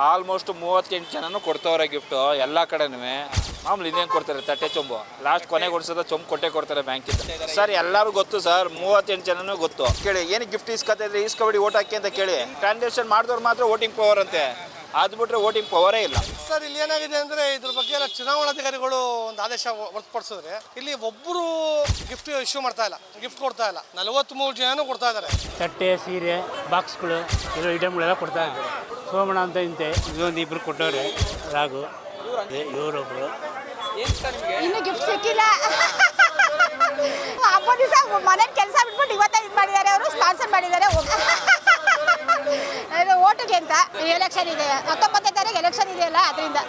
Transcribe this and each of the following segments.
Almost 38 ಜನನು ಕೊಡ್ತವ್ರೆ gift ಎಲ್ಲ ಕಡೆನೂ. ಮಾಮೂಲಿ ಇನ್ನೇನು ಕೊಡ್ತಾರೆ, ತಟ್ಟೆ ಚೊಂಬು ಲಾಸ್ಟ್ ಕೊನೆಗೆ ಹೊಡ್ಸೋದ ಚೊಂಬು ಕೊಡ್ತಾರೆ ಬ್ಯಾಂಕಿಂದ. ಸರ್ ಎಲ್ಲರೂ ಗೊತ್ತು ಸರ್, 38 ಜನನೂ ಗೊತ್ತು. ಕೇಳಿ ಏನಕ್ಕೆ ಗಿಫ್ಟ್ ಇಸ್ಕೊತಿದ್ರೆ ಇಸ್ಕೊಬಿಡಿ ಓಟ್ ಹಾಕಿ ಅಂತ ಕೇಳಿ. ಟ್ರಾನ್ಸಾಕ್ಷನ್ ಮಾಡಿದವ್ರು ಮಾತ್ರ ವೋಟಿಂಗ್ ಪವರ್ ಅಂತೆ, ಅದು ಬಿಟ್ರೆ ವೋಟಿಂಗ್ ಪವರೇ ಇಲ್ಲ. ಸರ್ ಇಲ್ಲಿ ಏನಾಗಿದೆ ಅಂದರೆ ಇದ್ರ ಬಗ್ಗೆ ಎಲ್ಲ ಚುನಾವಣಾಧಿಕಾರಿಗಳು ಒಂದು ಆದೇಶ ಹೊರತುಪಡಿಸಿದ್ರೆ ಇಲ್ಲಿ ಒಬ್ಬರು ಗಿಫ್ಟ್ ಇಶ್ಯೂ ಮಾಡ್ತಾ ಇಲ್ಲ, ಗಿಫ್ಟ್ ಕೊಡ್ತಾ ಇಲ್ಲ. 43 ಜನನೂ ಕೊಡ್ತಾ ಇದ್ದಾರೆ. ತಟ್ಟೆ, ಸೀರೆ, ಬಾಕ್ಸ್ಗಳು ಎಲ್ಲ ಐಟಮ್ಗಳೆಲ್ಲ ಕೊಡ್ತಾ ಇದ್ದಾರೆ. ಸೋಮಣ್ಣ ಅಂತ ಇಂತೆ ಇನ್ನೊಂದು ಇಬ್ಬರು ಕೊಟ್ಟವ್ರೆ, ರಾಘು ಇವರೊಬ್ರು. ಇನ್ನು ಗಿಫ್ಟ್ ಸಿಕ್ಕಿಲ್ಲ. ಹಬ್ಬ ದಿವಸ ಮನೇಲಿ ಕೆಲಸ ಬಿಟ್ಬಿಟ್ಟು ಇವತ್ತೇ ಇದು ಮಾಡಿದ್ದಾರೆ, ಅವರು ಸ್ಪಾನ್ಸರ್ ಮಾಡಿದ್ದಾರೆ. ಓಟಿಗೆ ಅಂತ ಎಲೆಕ್ಷನ್ ಇದೆ, 19ನೇ ತಾರೀಕು ಎಲೆಕ್ಷನ್ ಇದೆಯಲ್ಲ, ಅದರಿಂದ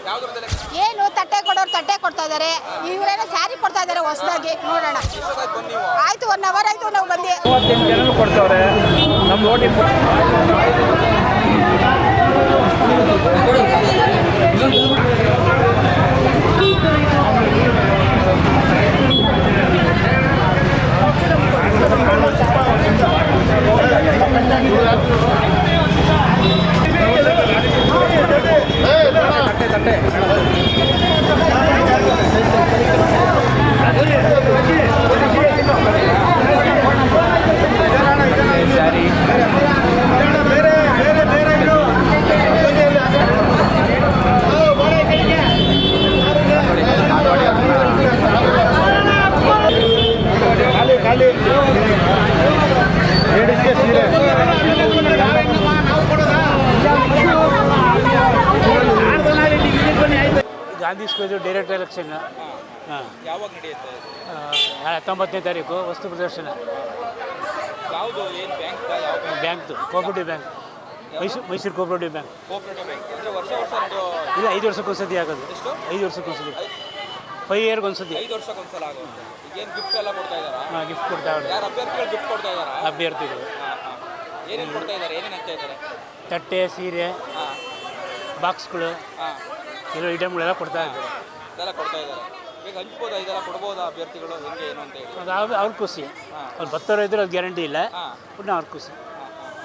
ಏನು ತಟ್ಟೆ ಕೊಡೋರು ತಟ್ಟೆ ಕೊಡ್ತಾ ಇದ್ದಾರೆ, ಇವರೇನೋ ಸ್ಯಾರಿ ಕೊಡ್ತಾ ಇದ್ದಾರೆ ಹೊಸದಾಗಿ. ನೋಡೋಣ, ಆಯ್ತು 1 ಅವರ್ ಆಯ್ತು ನಾವು ಬಂದು. 38 ಜನರು ಕೊಡ್ತವ್ರೆ ನಮ್ಮ voting. Gandhi square direct election ಯಾವಾಗ ನಡೆಯುತ್ತೆ? 19ನೇ ತಾರೀಕು ವಸ್ತು ಪ್ರದರ್ಶನ. ಯಾವುದು ಏನು ಬ್ಯಾಂಕ್ದು cooperative bank, Mysuru cooperative bank. ಅಂದರೆ ವರ್ಷ ನಡೆಯೋ ಇಲ್ಲ, 5 ವರ್ಷಕ್ಕೊಂದ್ಸತಿ ಆಗೋದು. 5 ವರ್ಷಕ್ಕೊಂದ್ಸತಿ, 5 ಇಯರ್ಗೊಂದ್ಸತಿ. 5 ವರ್ಷಕ್ಕೊಂದ್ಸಲ ಆಗೋದು. ಈಗೇನು ಗಿಫ್ಟ್ ಎಲ್ಲ ಕೊಡ್ತಾ ಇದ್ದಾರಾ? ಹಾಂ, ಗಿಫ್ಟ್ ಕೊಡ್ತಾ ಇದ್ದಾರೆ. ಯಾರು ಅಭ್ಯರ್ಥಿಗಳು ಗಿಫ್ಟ್ ಕೊಡ್ತಾ ಇದ್ದಾರಾ? ಅಭ್ಯರ್ಥಿಗಳು ಏನೇನು ಕೊಡ್ತಾ ಇದ್ದಾರೆ, ಏನೇನು ಅಂತ ಇದ್ದಾರೆ? ತಟ್ಟೆ, ಸೀರೆ, ಬಾಕ್ಸ್ಗಳು ಎಲ್ಲ ಐಟಮ್ಗಳೆಲ್ಲ ಕೊಡ್ತಾ ಇದ್ದಾರೆ. ಇದೆಲ್ಲ ಕೊಡ್ತಾ ಇದ್ದಾರೆ. ಈಗ ಹಂಚ್ಬೋದಾ, ಇದೆಲ್ಲ ಕೊಡ್ಬೋದಾ ಅಭ್ಯರ್ಥಿಗಳು, ಹೆಂಗೆ ಏನು ಅಂತ ಹೇಳಿ? ಅದು ಅವ್ರ ಖುಷಿ. ಅವ್ರು ಬರ್ತಾರೋ ಇದ್ರೆ ಅದು ಗ್ಯಾರಂಟಿ ಇಲ್ಲ, ಬಟ್ ಅವ್ರ ಖುಷಿ.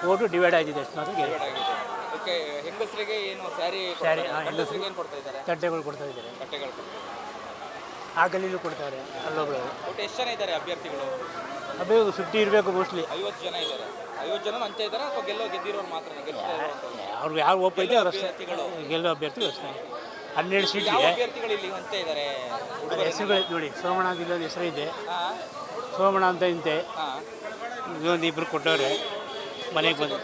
ಓಟು ಡಿವೈಡ್ ಆಗಿದೆ ಅಷ್ಟು ಮಾತ್ರ ಗ್ಯಾರಂಟಿ. ಓಕೆ, ಹೆಂಗಸರಿಗೆ ಏನು ಸ್ಯಾರಿ, ಹೆಂಗಸರಿಗೆ ಏನು ಕೊಡ್ತಾ ಇದ್ದಾರೆ? ತಟ್ಟೆಗಳು ಕೊಡ್ತಾ ಇದ್ದಾರೆ. ಬಟ್ಟೆಗಳು ಆ ಗಲ್ಲಿಲೂ ಕೊಡ್ತಾರೆ. ಅಲ್ಲೊಬ್ರು ಒಟ್ಟು ಎಷ್ಟು ಜನ ಇದ್ದಾರೆ ಅಭ್ಯರ್ಥಿಗಳು? ಅದೇ 50 ಇರಬೇಕು ಮೋಸ್ಟ್ಲಿ. 50 ಜನ ಇದ್ದಾರೆ. 50 ಜನ ಅಂತ ಇದ್ದಾರೆ ಅಥವಾ ಗೆದ್ದಿರೋರು ಮಾತ್ರ? ಅವ್ರಿಗೆ ಯಾರು ಒಪ್ಪ ಅವ್ರು ಅಷ್ಟೇ, ಗೆಲ್ಲೋ ಅಭ್ಯರ್ಥಿಗಳು ಅಷ್ಟೇ. 12 ಸೀಟ್ ಇದೆ. ಅಭ್ಯರ್ಥಿಗಳು ಇಲ್ಲಿ ಅಂತ ಇದ್ದಾರೆ ಹೆಸರುಗಳು ನೋಡಿ, ಸೋಮಣ್ಣ ಅಂತ ಇಲ್ಲೊಂದು ಹೆಸರು ಇದೆ, ಸೋಮಣ್ಣ ಅಂತ ಇಂತೆ ಇನ್ನೊಂದು ಇಬ್ಬರು ಕೊಟ್ಟವ್ರೆ, ಮನೆಗೆ ಬಂದು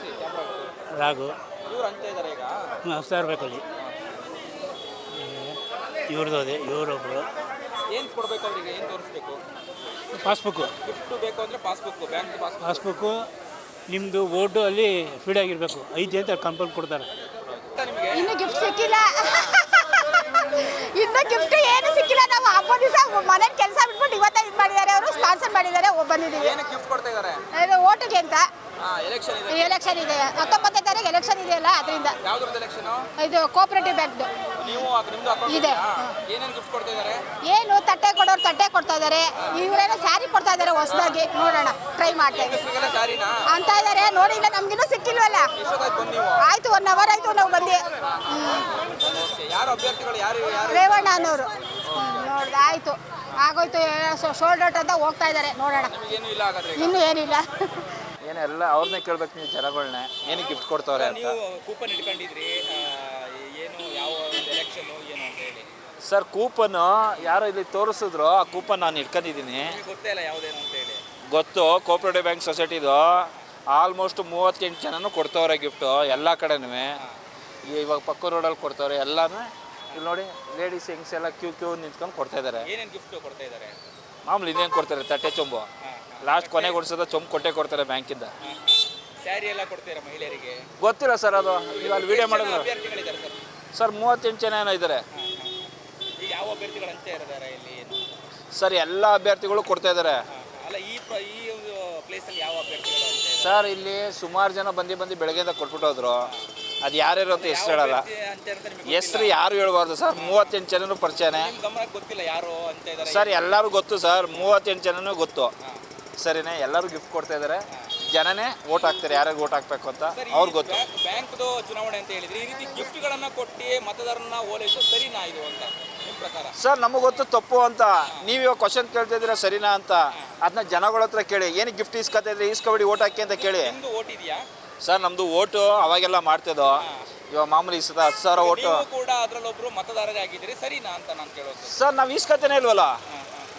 ರಾಘು ಇವ್ರು ಅಂತ ಇದ್ದಾರೆ. ಈಗ ಹೊಸ ಇರಬೇಕಲ್ಲಿ ಇವ್ರದ್ದು ಅದೇ, ಇವರೊಬ್ಬರು. ಏನು ಕೊಡಬೇಕು ಅವರಿಗೆ, ಏನು ತೋರಿಸ್ಬೇಕು? ಪಾಸ್ಬುಕ್ಕು. ಗಿಫ್ಟ್ ಬೇಕು ಅಂದರೆ ಪಾಸ್ಬುಕ್ಕು, ಬ್ಯಾಂಕ್ ಪಾಸ್ಬುಕ್ಕು. ನಿಮ್ಮದು ಓಟು ಅಲ್ಲಿ ಫೀಡ್ ಆಗಿರಬೇಕು, ಐತೆ ಅಂತ ಕಂಪನಿ ಕೊಡ್ತಾರೆ. ಇನ್ನು ಗಿಫ್ಟ್ ಸಿಕ್ಕಿಲ್ಲ. ಇನ್ನು ಗಿಫ್ಟ್ ಏನು ಸಿಕ್ಕಿಲ್ಲ. ನಾವು ಹಬ್ಬ ದಿವಸ ಮನೇಲಿ ಕೆಲಸ ಬಿಟ್ಬಿಟ್ಟು ಇವತ್ತೇ ಇದು ಮಾಡಿದ್ದಾರೆ, ಅವರು ಸ್ಪಾನ್ಸರ್ ಮಾಡಿದ್ದಾರೆ, ಬಂದಿದ್ದೀವಿ. ಏನಕ್ಕೆ ಗಿಫ್ಟ್ ಕೊಡ್ತಾ ಇದ್ದಾರೆ? ಓಟಿಗೆ ಅಂತ ಎಲೆಕ್ಷನ್ ಇದೆ, 19ನೇ ತಾರೀಕು ಎಲೆಕ್ಷನ್ ಇದೆಯಲ್ಲ, ಅದರಿಂದ. ಯಾವ್ದ್ರದ್ದು ಎಲೆಕ್ಷನ್? ಇದು ಕೋಆಪರೇಟಿವ್ ಬ್ಯಾಂಕ್ದು. ನೀವು ನಿಮ್ದು ಅಕೌಂಟ್ ಇದೆ. ಏನೇನು ಗಿಫ್ಟ್ ಕೊಡ್ತಾ ಇದ್ದಾರೆ? ಏನು ತಟ್ಟೆ ಕೊಡೋರು ತಟ್ಟೆ ಕೊಡ್ತಾ ಇದ್ದಾರೆ, ಇವರೇನೋ ಸ್ಯಾರಿ ಕೊಡ್ತಾ ಇದ್ದಾರೆ ಹೊಸದಾಗಿ. ನೋಡೋಣ, ಟ್ರೈ ಮಾಡ್ತಾ ಇದ್ದೀವಿ ಅಂತ ಇದ್ದಾರೆ. ನೋಡಿ, ಇಲ್ಲ ನಮ್ಗಿನ್ನೂ ಸಿಕ್ಕಿಲ್ವಲ್ಲ. ಆಯ್ತು 1 ಅವರ್ ಆಯ್ತು ನಾವು ಬಂದು. ಯಾರು ಅಭ್ಯರ್ಥಿಗಳು, ಯಾರು? ರೇವಣ್ಣ ಅನ್ನೋರು. ನೋಡ್ದೆ, ಆಯ್ತು, ಆಗೋಯ್ತು, ಶೋಲ್ಡರ್ ಔಟ್ ಅಂತ ಹೋಗ್ತಾ ಇದ್ದಾರೆ. ನೋಡೋಣ, ಇನ್ನೂ ಏನಿಲ್ಲ. ಏನೆಲ್ಲ ಅವ್ರನ್ನೇ ಕೇಳ್ಬೇಕು ನೀವು, ಜನಗಳನ್ನ ಏನಕ್ಕೆ ಗಿಫ್ಟ್ ಕೊಡ್ತಾವ್ರೆ ಅಂತ. ನೀವು ಕೂಪನ್ ಇಟ್ಕೊಂಡಿದ್ರಿ, ಏನು ಯಾವ ಎಲೆಕ್ಷನ್ ಏನು ಅಂತ ಹೇಳಿ? ಸರ್ ಕೂಪನ್ ಯಾರೋ ಇಲ್ಲಿ ತೋರಿಸಿದ್ರು, ಆ ಕೂಪನ್ ನಾನು ಇಟ್ಕೊಂಡಿದ್ದೀನಿ. ಗೊತ್ತೇ ಇಲ್ಲ ಯಾವುದೇನು ಅಂತ ಹೇಳಿ. ಗೊತ್ತು, ಕೋಆಪರೇಟಿವ್ ಬ್ಯಾಂಕ್ ಸೊಸೈಟಿದು. ಆಲ್ಮೋಸ್ಟ್ 38 ಜನನು ಕೊಡ್ತವ್ರೆ ಗಿಫ್ಟು ಎಲ್ಲ ಕಡೆನೂ. ಇವಾಗ ಪಕ್ಕ ರೋಡಲ್ಲಿ ಕೊಡ್ತವ್ರೆ ಎಲ್ಲನೂ. ಇಲ್ಲಿ ನೋಡಿ, ಲೇಡೀಸ್ ಹೆಂಗ್ಸ್ ಎಲ್ಲ ಕ್ಯೂ ನಿಂತ್ಕೊಂಡು ಕೊಡ್ತಾ ಇದ್ದಾರೆ. ಏನೇನು ಗಿಫ್ಟ್ ಕೊಡ್ತಾ ಇದ್ದಾರೆ? ಮಾಮೂಲಿ ಇನ್ನೇನು ಕೊಡ್ತಾರೆ, ತಟ್ಟೆ ಚೊಂಬು ಲಾಸ್ಟ್ ಕೊನೆಗೆ ಹೊಡ್ಸೋದ ಚೊಂಬು ಕೊಡ್ತಾರೆ ಬ್ಯಾಂಕಿಂದ. ಸ್ಯಾರಿ ಎಲ್ಲ ಕೊಡ್ತೀರಾ ಮಹಿಳೆಯರಿಗೆ? ಗೊತ್ತಿಲ್ಲ ಸರ್, ಅದು ಈಗ ಅಲ್ಲಿ ವಿಡಿಯೋ ಮಾಡಿದ್ರು. ಅಭ್ಯರ್ಥಿಗಳಿದ್ದಾರೆ ಸರ್ 38 ಜನ ಏನೋ ಇದ್ದಾರೆ. ಈಗ ಯಾವ ಅಭ್ಯರ್ಥಿಗಳು ಅಂತ ಇದ್ದಾರೆ ಇಲ್ಲಿ? ಸರ್ ಎಲ್ಲ ಅಭ್ಯರ್ಥಿಗಳು ಕೊಡ್ತಾ ಇದ್ದಾರೆ. ಅಲ್ಲ, ಈ ಒಂದು ಪ್ಲೇಸಲ್ಲಿ ಯಾವ ಅಭ್ಯರ್ಥಿಗಳು ಅಂತ ಇದ್ದಾರೆ? ಸರ್ ಇಲ್ಲಿ ಸುಮಾರು ಜನ ಬಂದು ಬೆಳಗ್ಗೆಯಿಂದ ಕೊಟ್ಬಿಟ್ಟು ಹೋದ್ರು. ಅದು ಯಾರ್ಯಾರು ಅಂತ ಹೆಸರು ಹೇಳಲ್ಲ, ಹೆಸರು ಯಾರು ಹೇಳ್ಬಾರ್ದು ಸರ್. 38 ಜನನು ಪರಿಚಯನೇ. ಗಮನಕ್ಕೆ ಗೊತ್ತಿಲ್ಲ ಯಾರು ಅಂತ ಇದ್ದಾರೆ ಸರ್. ಎಲ್ಲರೂ ಗೊತ್ತು ಸರ್, 38 ಜನನೂ ಗೊತ್ತು. ಸರಿನೇ, ಎಲ್ಲರೂ ಗಿಫ್ಟ್ ಕೊಡ್ತಾ ಇದ್ದಾರೆ. ಜನನೇ ಓಟ್ ಹಾಕ್ತಾರೆ, ಯಾರ್ಯಾರು ಓಟ್ ಹಾಕ್ಬೇಕು ಅಂತ ಅವ್ರಿಗೆ ಗೊತ್ತು. ಬ್ಯಾಂಕ್ದು ಚುನಾವಣೆ ಅಂತ ಹೇಳಿದ್ರೆ ಈ ರೀತಿ ಗಿಫ್ಟ್ಗಳನ್ನ ಕೊಟ್ಟು ಮತದಾರರನ್ನ ಓಲೈಸೋದು ಸರಿನಾ ಇದು ಅಂತ ನಿಮ್ಮ ಪ್ರಕಾರ? ಸರ್ ನಮಗೆ ಗೊತ್ತು ತಪ್ಪು ಅಂತ. ನೀವು ಇವಾಗ ಕ್ವಶನ್ ಕೇಳ್ತಿದ್ದೀರಾ ಸರಿನಾ ಅಂತ, ಅದನ್ನ ಜನಗಳ ಹತ್ರ ಕೇಳಿ. ಏನಕ್ಕೆ ಗಿಫ್ಟ್ ಇಸ್ಕೊತಿದ್ರಿ, ಇಸ್ಕೊಬಿಡಿ ಓಟ್ ಹಾಕಿ ಅಂತ ಕೇಳಿ. ನಿಮ್ದು ಓಟ್ ಇದೆಯಾ ಸರ್ ನಮ್ಮದು ಓಟು ಅವಾಗೆಲ್ಲ ಮಾಡ್ತಿದ್ದೋ, ಇವಾಗ ಮಾಮೂಲಿ ಇಸದ 10,000 ಓಟು. ನೀವು ಕೂಡ ಅದ್ರಲ್ಲೊಬ್ರು ಮತದಾರರೇ ಆಗಿದ್ದೀರಿ, ಸರಿನಾ ಅಂತ ನಾನು ಕೇಳೋದು. ಸರ್ ನಾವು ಇಸ್ಕೊತೇನೆ ಇಲ್ವಲ್ಲ,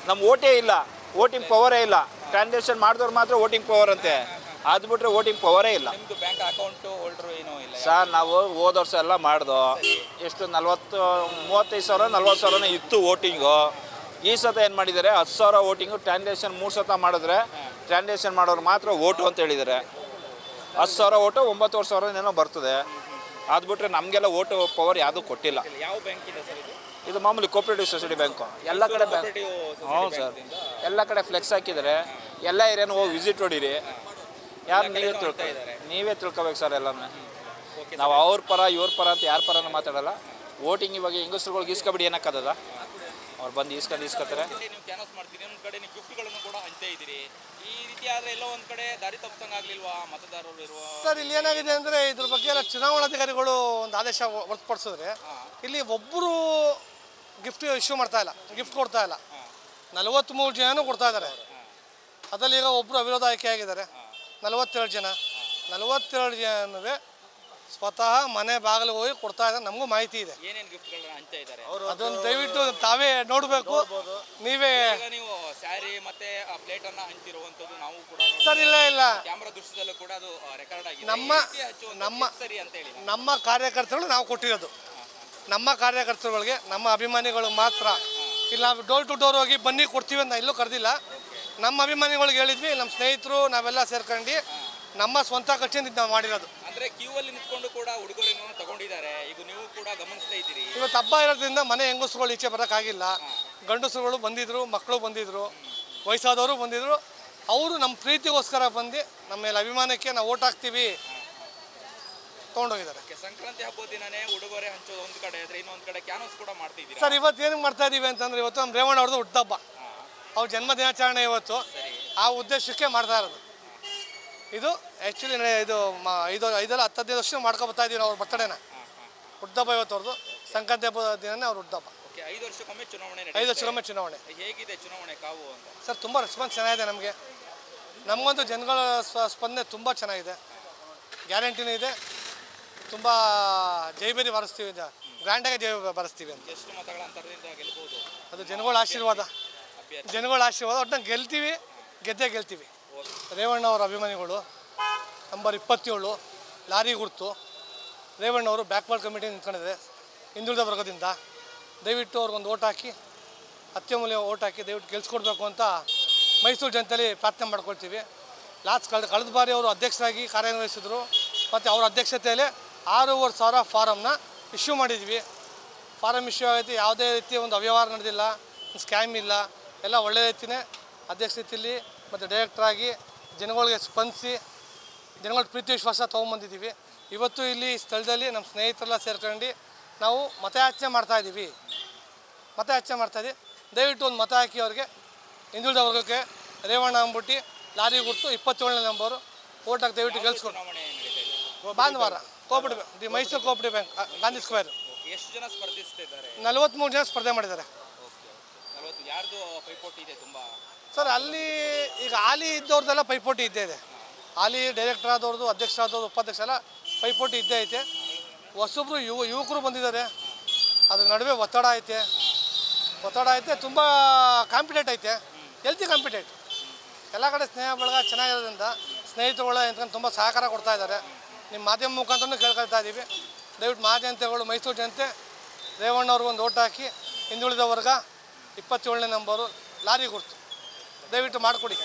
ನಮ್ಮ ಓಟೇ ಇಲ್ಲ, ವೋಟಿಂಗ್ ಪವರೇ ಇಲ್ಲ. ಟ್ರಾನ್ಸಾಕ್ಷನ್ ಮಾಡಿದವ್ರು ಮಾತ್ರ ವೋಟಿಂಗ್ ಪವರ್ ಅಂತೆ, ಅದು ಬಿಟ್ಟರೆ ವೋಟಿಂಗ್ ಪವರೇ ಇಲ್ಲ. ನಿಮ್ದು ಬ್ಯಾಂಕ್ ಅಕೌಂಟು ಹೋಲ್ಡ್ರು ಏನೂ ಇಲ್ಲ? ಸರ್ ನಾವು ಹೋದ ವರ್ಷ ಎಲ್ಲ ಮಾಡ್ದೋ, ಎಷ್ಟು 35,000 40,000 ಇತ್ತು ವೋಟಿಂಗು. ಈ ಸತ ಏನು ಮಾಡಿದ್ದಾರೆ, 10,000 ವೋಟಿಂಗು. ಟ್ರಾನ್ಸಾಕ್ಷನ್ 3 ಸತ ಮಾಡಿದ್ರೆ ಟ್ರಾನ್ಸಾಕ್ಷನ್ ಮಾಡೋರು ಮಾತ್ರ ವೋಟು ಅಂತ ಹೇಳಿದ್ದಾರೆ. 10,000 ವೋಟು 9,000 ಏನೋ ಬರ್ತದೆ. ಅದು ಬಿಟ್ಟರೆ ನಮಗೆಲ್ಲ ವೋಟು ಪವರ್ ಯಾವುದೂ ಕೊಟ್ಟಿಲ್ಲ. ಯಾವ ಬ್ಯಾಂಕ್ ಇದೆ ಸರ್ ಇದು? ಇದು ಮಾಮೂಲಿ ಕೋಆಪರೇಟಿವ್ ಸೊಸೈಟಿ ಬ್ಯಾಂಕು. ಎಲ್ಲ ಕಡೆ ಬ್ಯಾಂಕ್. ಹೌದು ಸರ್, ಎಲ್ಲ ಕಡೆ ಫ್ಲೆಕ್ಸ್ ಹಾಕಿದ್ದಾರೆ. ಎಲ್ಲ ಏರಿಯಾನು ಹೋಗಿ ವಿಸಿಟ್ ಹೊಡೀರಿ. ಯಾರು ನೀವೇ ತಿಳ್ಕೊಬೇಕು ಸರ್ ಎಲ್ಲನೂ. ನಾವು ಅವ್ರ ಪರ ಇವ್ರ ಪರ ಅಂತ ಯಾರ ಪರನೂ ಮಾತಾಡಲ್ಲ. ವೋಟಿಂಗ್ ಇವಾಗ ಹೆಂಗಸ್ರುಗಳಿಗೆ ಇಸ್ಕೊಬಿಡಿ ಏನಕ್ಕದ, ಅವ್ರು ಬಂದು ಇಸ್ಕೊತಾರೆ. ನೀವು ಕ್ಯಾನ್ವಾಸ್ ಮಾಡ್ತೀರಿ, ಒಂದು ಕಡೆ ನೀವು ಗಿಫ್ಟ್ಗಳನ್ನು ಕೂಡ ಹಂಚ್ತಾ ಇದ್ದೀರಿ. ಈ ರೀತಿ ಆದರೆ ಎಲ್ಲೋ ಒಂದು ಕಡೆ ದಾರಿ ತಪ್ಪಿಸಂಗಾಗ್ಲಿಲ್ವಾ ಮತದಾರರು ಇರುವ? ಸರ್ ಇಲ್ಲಿ ಏನಾಗಿದೆ ಅಂದರೆ ಇದ್ರ ಬಗ್ಗೆ ಎಲ್ಲ ಚುನಾವಣಾಧಿಕಾರಿಗಳು ಒಂದು ಆದೇಶ ಹೊರತುಪಡಿಸಿದ್ರೆ ಇಲ್ಲಿ ಒಬ್ಬರು ಗಿಫ್ಟ್ ಇಶ್ಯೂ ಮಾಡ್ತಾ ಇಲ್ಲ, ಗಿಫ್ಟ್ ಕೊಡ್ತಾ ಇಲ್ಲ. 43 ಜನನೂ ಕೊಡ್ತಾ ಇದ್ದಾರೆ. ಅದರಲ್ಲಿ ಈಗ ಒಬ್ಬರು ಅವಿರೋಧ ಆಯ್ಕೆ ಆಗಿದ್ದಾರೆ. 42 ಜನ 42 ಜನವೇ ಸ್ವತಃ ಮನೆ ಬಾಗಿಲು ಹೋಗಿ ಕೊಡ್ತಾ ಇದ್ದಾರೆ. ನಮಗೂ ಮಾಹಿತಿ ಇದೆ. ಏನೇನು ಗಿಫ್ಟ್ಗಳನ್ನ ಹಂಚ್ತಾ ಇದ್ದಾರೆ ಅದನ್ನು ದಯವಿಟ್ಟು ತಾವೇ ನೋಡಬೇಕು. ನೀವೇ ಈಗ ನೀವು ಸ್ಯಾರಿ ಮತ್ತೆ ಪ್ಲೇಟ್ ಅನ್ನ ಹಂಚಿರುವಂತದ್ದು ನಾವು ಕೂಡ ಸರ್ ಇಲ್ಲ ಕ್ಯಾಮ್ರಾ ದೃಶ್ಯದಲ್ಲೂ ಕೂಡ ಅದು ರೆಕಾರ್ಡ್ ಆಗಿದೆ. ಸರಿ ಅಂತ ಹೇಳಿ ನಮ್ಮ ಕಾರ್ಯಕರ್ತರು ನಾವು ಕೊಟ್ಟಿರೋದು. ನಮ್ಮ ಕಾರ್ಯಕರ್ತರುಗಳಿಗೆ, ನಮ್ಮ ಅಭಿಮಾನಿಗಳು ಮಾತ್ರ. ಇಲ್ಲಿ ನಾವು ಡೋರ್ ಟು ಡೋರ್ ಹೋಗಿ ಬನ್ನಿ ಕೊಡ್ತೀವಿ ಅಂತ ಎಲ್ಲೂ ಕರೆದಿಲ್ಲ. ನಮ್ಮ ಅಭಿಮಾನಿಗಳಿಗೆ ಹೇಳಿದ್ವಿ, ನಮ್ಮ ಸ್ನೇಹಿತರು ನಾವೆಲ್ಲ ಸೇರ್ಕೊಂಡು ನಮ್ಮ ಸ್ವಂತ ಖರ್ಚಿಂದ ನಾವು ಮಾಡಿರೋದು. ಅಂದ್ರೆ ಕ್ಯೂ ಅಲ್ಲಿ ನಿಂತ್ಕೊಂಡು ಕೂಡ ಉಡುಗೊರೆಯನ್ನು ತಗೊಂಡಿದ್ದಾರೆ. ಈಗ ನೀವು ಕೂಡ ಗಮನಿಸ್ತಾ ಇದ್ದೀರಿ. ಇವತ್ತು ಹಬ್ಬ ಇರೋದ್ರಿಂದ ಮನೆ ಹೆಂಗಸುಗಳು ಈಚೆ ಬರೋಕ್ಕಾಗಿಲ್ಲ. ಗಂಡಸುಗಳು ಬಂದಿದ್ರು, ಮಕ್ಕಳು ಬಂದಿದ್ರು, ವಯಸ್ಸಾದವರು ಬಂದಿದ್ರು. ಅವರು ನಮ್ಮ ಪ್ರೀತಿಗೋಸ್ಕರ ಬಂದು ನಮ್ಮ ಮೇಲೆ ಅಭಿಮಾನಕ್ಕೆ ನಾವು ಓಟ್ ಹಾಕ್ತೀವಿ ತೊಗೊಂಡೋಗಿದ್ದಾರೆ. ಸಂಕ್ರಾಂತಿ ಹಬ್ಬದ ದಿನನೇ ಉಡುಗೊರೆ ಹಂಚೋದು ಒಂದು ಕಡೆ ಇದ್ರೆ, ಇನ್ನೊಂದು ಕಡೆ ಕ್ಯಾನ್ವಾಸ್ ಕೂಡ ಮಾಡ್ತಾ ಇದ್ದೀರಿ. ಸರ್ ಇವತ್ತು ಏನಕ್ಕೆ ಮಾಡ್ತಾ ಇದ್ದೀವಿ ಅಂತಂದ್ರೆ, ಇವತ್ತು ನಮ್ಮ ರೇವಣ್ಣ ಅವ್ರದ್ದು ಹುಟ್ಟುಹಬ್ಬ, ಅವ್ರ ಜನ್ಮ ದಿನಾಚರಣೆ ಇವತ್ತು. ಆ ಉದ್ದೇಶಕ್ಕೆ ಮಾಡ್ತಾ ಇರೋದು. ಇದು ಆ್ಯಕ್ಚುಲಿ ಇದು 5-10 ವರ್ಷ ಮಾಡ್ಕೊಬರ್ತಾ ಇದ್ದೀವಿ ಅವ್ರ ಬರ್ತಡೇನ. ಹುಟ್ಟುಹಬ್ಬ ಇವತ್ತು ಅವ್ರದ್ದು. ಸಂಕ್ರಾಂತಿ ಹಬ್ಬದ ದಿನನೇ ಅವ್ರ ಹುಟ್ಟುಹಬ್ಬ. 5 ವರ್ಷಕ್ಕೊಮ್ಮೆ ಚುನಾವಣೆ. 5 ವರ್ಷಕ್ಕೊಮ್ಮೆ ಚುನಾವಣೆ. ಹೇಗಿದೆ ಚುನಾವಣೆ ಕಾವು ಅಂತ? ಸರ್ ತುಂಬ ರೆಸ್ಪಾನ್ಸ್ ಚೆನ್ನಾಗಿದೆ ನಮಗೆ. ನಮಗಂತೂ ಜನಗಳ ಸ್ಪಂದನೆ ತುಂಬ ಚೆನ್ನಾಗಿದೆ. ಗ್ಯಾರಂಟಿನೂ ಇದೆ. ತುಂಬ ಜೈಬೇರಿ ಬಾರಿಸ್ತೀವಿ, ಗ್ರ್ಯಾಂಡಾಗಿ ಜೈ ಬಾರಿಸ್ತೀವಿ ಅಂತ. ಎಷ್ಟು ಮತಗಳ ಅಂತರದಿಂದ ಗೆಲ್ಬಹುದು? ಅದು ಜನಗಳ ಆಶೀರ್ವಾದ. ಒಟ್ಟು ಗೆಲ್ತೀವಿ, ಗೆಲ್ತೀವಿ. ರೇವಣ್ಣ ಅವರ ಅಭಿಮಾನಿಗಳು ನಂಬರ್ 27 ಲಾರಿ ಗುರ್ತು. ರೇವಣ್ಣ ಅವರು ಬ್ಯಾಕ್ವರ್ಡ್ ಕಮಿಟಿ ನಿಂತ್ಕೊಂಡಿದ್ದಾರೆ ಹಿಂದುಳಿದ ವರ್ಗದಿಂದ. ದಯವಿಟ್ಟು ಅವ್ರಿಗೊಂದು ಓಟ್ ಹಾಕಿ, ಅತ್ಯಮೂಲ್ಯ ಓಟ್ ಹಾಕಿ ದಯವಿಟ್ಟು ಗೆಲ್ಸ್ಕೊಡ್ಬೇಕು ಅಂತ ಮೈಸೂರು ಜನತೆಯಲ್ಲಿ ಪ್ರಾರ್ಥನೆ ಮಾಡ್ಕೊಳ್ತೀವಿ. ಕಳೆದ ಬಾರಿ ಅವರು ಅಧ್ಯಕ್ಷರಾಗಿ ಕಾರ್ಯನಿರ್ವಹಿಸಿದ್ರು. ಮತ್ತು ಅವರ ಅಧ್ಯಕ್ಷತೆಯಲ್ಲಿ 6,500 ಫಾರಮ್ನ ಇಶ್ಯೂ ಮಾಡಿದ್ವಿ. ಫಾರಮ್ ಇಶ್ಯೂ ಆಗೈತಿ, ಯಾವುದೇ ರೀತಿಯ ಒಂದು ಅವ್ಯವಹಾರ ನಡೆದಿಲ್ಲ, ಸ್ಕ್ಯಾಮ್ ಇಲ್ಲ. ಎಲ್ಲ ಒಳ್ಳೆ ರೀತಿಯೇ ಅಧ್ಯಕ್ಷ ರೀತಿಯಲ್ಲಿ ಮತ್ತು ಡೈರೆಕ್ಟ್ರಾಗಿ ಜನಗಳಿಗೆ ಸ್ಪಂದಿಸಿ ಜನಗಳ ಪ್ರೀತಿ ವಿಶ್ವಾಸ ತೊಗೊಂಬಂದಿದ್ದೀವಿ. ಇವತ್ತು ಇಲ್ಲಿ ಸ್ಥಳದಲ್ಲಿ ನಮ್ಮ ಸ್ನೇಹಿತರೆಲ್ಲ ಸೇರ್ಕೊಂಡು ನಾವು ಮತಯಾಚನೆ ಮಾಡ್ತಾಯಿದ್ದೀವಿ. ದಯವಿಟ್ಟು ಒಂದು ಮತ ಹಾಕಿ ಅವ್ರಿಗೆ, ಹಿಂದುಳಿದ ವರ್ಗಕ್ಕೆ ರೇವಣ್ಣ ಅಂಬುಟ್ಟಿ ಲಾರಿ ಗುರ್ತು 27ನೇ ನಂಬರು ಓಟ್ ಹಾಕಿ ದಯವಿಟ್ಟು ಗೆಲ್ಸ್ಕೊಂಡು. ಭಾನುವಾರ Mysuru cooperative bank, Gandhi square. ಎಷ್ಟು ಜನ ಸ್ಪರ್ಧಿಸ್ತಿದ್ದಾರೆ? 43 ಜನ ಸ್ಪರ್ಧೆ ಮಾಡಿದ್ದಾರೆ. ಯಾರ್ದು ಪೈಪೋಟಿ ಇದೆ ತುಂಬ? ಸರ್ ಅಲ್ಲಿ ಈಗ ಹಾಲಿ ಇದ್ದವ್ರದ್ದೆಲ್ಲ ಪೈಪೋಟಿ ಇದ್ದೇ ಇದೆ. ಹಾಲಿ ಡೈರೆಕ್ಟರ್ ಆದವ್ರದ್ದು, ಅಧ್ಯಕ್ಷ ಆದವ್ರದ್ದು, ಉಪಾಧ್ಯಕ್ಷ ಎಲ್ಲ ಪೈಪೋಟಿ ಇದ್ದೇ ಐತೆ. ಹೊಸಬ್ರು ಯುವಕರು ಬಂದಿದ್ದಾರೆ. ಅದ್ರ ನಡುವೆ ಒತ್ತಡ ಐತೆ. ತುಂಬ ಕಾಂಪಿಟೇಟ್ ಐತೆ, ಹೆಲ್ತಿ ಕಾಂಪಿಟೇಟ್. ಎಲ್ಲ ಕಡೆ ಸ್ನೇಹ ಬಳಗ ಚೆನ್ನಾಗಿರೋದ್ರಿಂದ ಸ್ನೇಹಿತರುಗಳ ಎಂತ ತುಂಬ ಸಹಕಾರ ಕೊಡ್ತಾ ಇದ್ದಾರೆ. ನಿಮ್ಮ ಮಾಧ್ಯಮ ಮುಖಾಂತರನೂ ಕೇಳ್ಕೊಳ್ತಾ ಇದ್ದೀವಿ. ದಯವಿಟ್ಟು ಮಹಾಜನತೆಗಳು, ಮೈಸೂರು ಜನತೆ ರೇವಣ್ಣವ್ರಿಗೆ ಒಂದು ಓಟ್ ಹಾಕಿ, ಹಿಂದುಳಿದ ವರ್ಗ 27ನೇ ನಂಬರು ಲಾರಿ ಗುರ್ತು ದಯವಿಟ್ಟು ಮಾಡಿಕೊಡಿ.